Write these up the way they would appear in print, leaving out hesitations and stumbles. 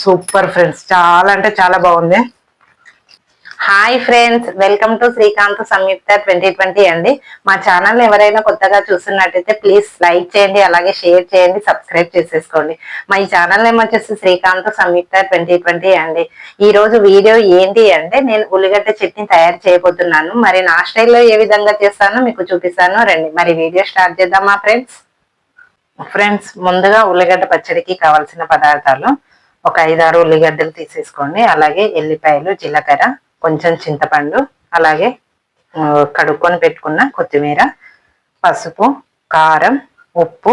Super friends, చాలా అంటే చాలా బాగుంది. Hi friends, welcome to Srikanth Samyukta 2020 అండి. మా ఛానల్ ఎవరైనా కొత్తగా చూస్తున్నట్టయితే ప్లీజ్ లైక్ చేయండి, అలాగే షేర్ చేయండి, సబ్స్క్రైబ్ చేసేసుకోండి. మా ఈ ఛానల్ నేమ్ వచ్చేసి శ్రీకాంత్ సంయుక్త 2020 అండి. ఈ రోజు వీడియో ఏంటి అంటే నేను ఉల్లిగడ్డ చట్నీ తయారు చేయబోతున్నాను. మరి నా స్టైల్లో ఏ విధంగా చేస్తానో మీకు చూపిస్తాను రండి. మరి వీడియో స్టార్ట్ చేద్దామా ఫ్రెండ్స్, ముందుగా ఉల్లిగడ్డ పచ్చడికి కావాల్సిన పదార్థాలు: ఒక 5-6 ఉల్లిగడ్డలు తీసేసుకోండి, అలాగే ఎల్లిపాయలు, జీలకర్ర, కొంచెం చింతపండు, అలాగే కడుక్కొని పెట్టుకున్న కొత్తిమీర, పసుపు, కారం, ఉప్పు,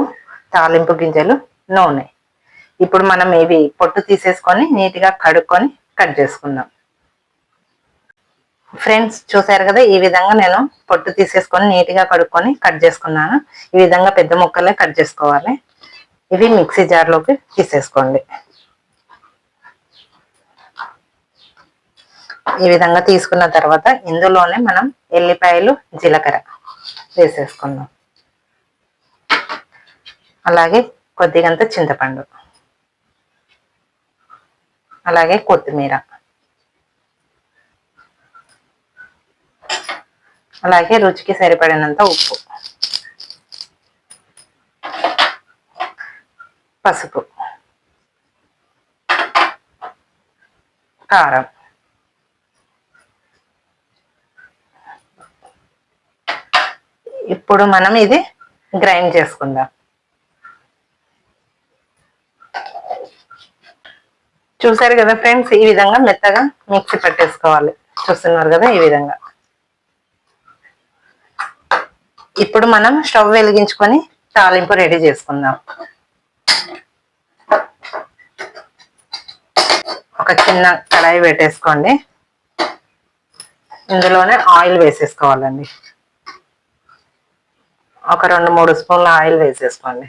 తాలింపు గింజలు, నూనె. ఇప్పుడు మనం ఇవి పొట్టు తీసేసుకొని నీట్గా కడుక్కొని కట్ చేసుకుందాం. ఫ్రెండ్స్, చూసారు కదా, ఈ విధంగా నేను పొట్టు తీసేసుకొని నీట్గా కడుక్కొని కట్ చేసుకున్నాను. ఈ విధంగా పెద్ద ముక్కలే కట్ చేసుకోవాలి. ఇవి మిక్సీ జార్లోకి తీసేసుకోండి. ఈ విధంగా తీసుకున్న తర్వాత ఇందులోనే మనం ఎల్లిపాయలు, జీలకర్ర వేసేసుకుందాం. అలాగే కొద్దిగంత చింతపండు, అలాగే కొత్తిమీర, అలాగే రుచికి సరిపడినంత ఉప్పు, పసుపు, కారం. ఇప్పుడు మనం ఇది గ్రైండ్ చేసుకుందాం. చూసారు కదా ఫ్రెండ్స్, ఈ విధంగా మెత్తగా మిక్సీ పట్టేసుకోవాలి. చూస్తున్నారు కదా, ఈ విధంగా. ఇప్పుడు మనం స్టవ్ వెలిగించుకొని తాలింపు రెడీ చేసుకుందాం. ఒక చిన్న కడాయి పెట్టేసుకోండి. ఇందులోనే ఆయిల్ వేసేసుకోవాలండి. ఒక 2-3 స్పూన్ల ఆయిల్ వేసేసుకోండి.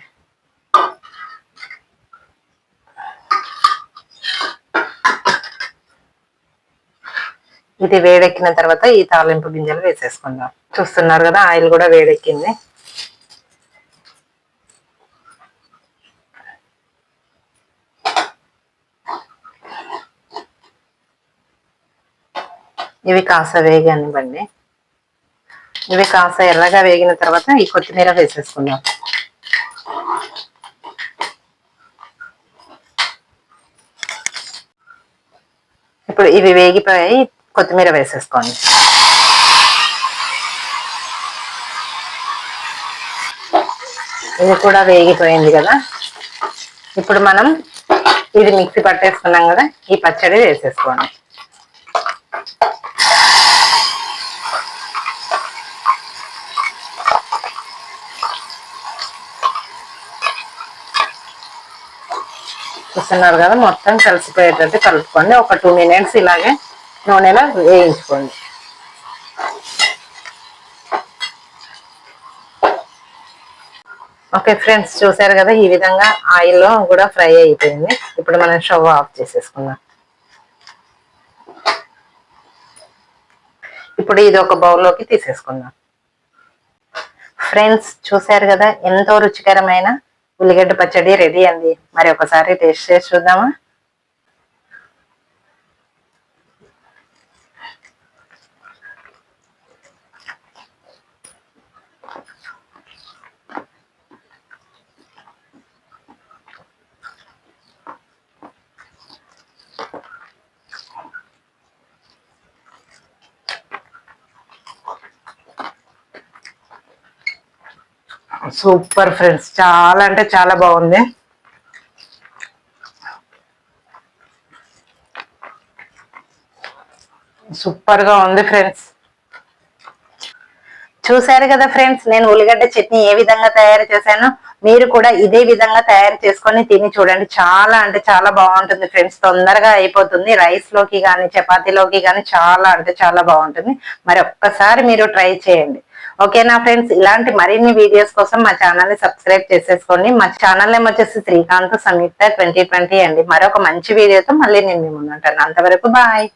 ఇది వేడెక్కిన తర్వాత ఈ తాలింపు గింజలు వేసేసుకుందాం. చూస్తున్నారు కదా, ఆయిల్ కూడా వేడెక్కింది. ఇవి కాస్త వేగనివ్వండి. ఇవి కాస్త ఎర్రగా వేగిన తర్వాత ఈ కొత్తిమీర వేసేసుకుందాం. ఇప్పుడు ఇవి వేగిపోయి కొత్తిమీర వేసేసుకోండి. ఇది కూడా వేగిపోయింది కదా. ఇప్పుడు మనం ఇది మిక్సీ పట్టేసుకున్నాం కదా, ఈ పచ్చడి వేసేసుకోండి. చూస్తున్నారు కదా, మొత్తం కలిసిపోయేటట్టు కలుపుకోండి. ఒక 2 మినిట్స్ ఇలాగే నూనెలో వేయించుకోండి. ఓకే ఫ్రెండ్స్, చూసారు కదా, ఈ విధంగా ఆయిల్లో కూడా ఫ్రై అయిపోయింది. ఇప్పుడు మనం స్టవ్ ఆఫ్ చేసేసుకుందాం. ఇప్పుడు ఇది ఒక బౌల్లోకి తీసేసుకుందాం. ఫ్రెండ్స్, చూసారు కదా, ఎంతో రుచికరమైన ఉల్లిగడ్డ పచ్చడి రెడీ అండి. మరి ఒకసారి టేస్ట్ చేసి చూద్దామా? సూపర్ ఫ్రెండ్స్, చాలా అంటే చాలా బాగుంది. సూపర్ గా ఉంది ఫ్రెండ్స్. చూసారు కదా ఫ్రెండ్స్, నేను ఉల్లిగడ్డ చట్నీ ఏ విధంగా తయారు చేశానో మీరు కూడా ఇదే విధంగా తయారు చేసుకొని తిని చూడండి. చాలా అంటే చాలా బాగుంటుంది ఫ్రెండ్స్. తొందరగా అయిపోతుంది. రైస్ లోకి కానీ చపాతీలోకి కానీ చాలా అంటే చాలా బాగుంటుంది. మరి ఒక్కసారి మీరు ట్రై చేయండి. ఓకేనా ఫ్రెండ్స్? ఇలాంటి మరిన్ని వీడియోస్ కోసం మా ఛానల్ ని సబ్స్క్రైబ్ చేసేసుకోండి. మా ఛానల్ నేమ్ వచ్చేసి శ్రీకాంత్ సంయుక్త 2020 అండి. మరొక మంచి వీడియోతో మళ్ళీ నేను మీ ముందు ఉంటాను. అంతవరకు బాయ్.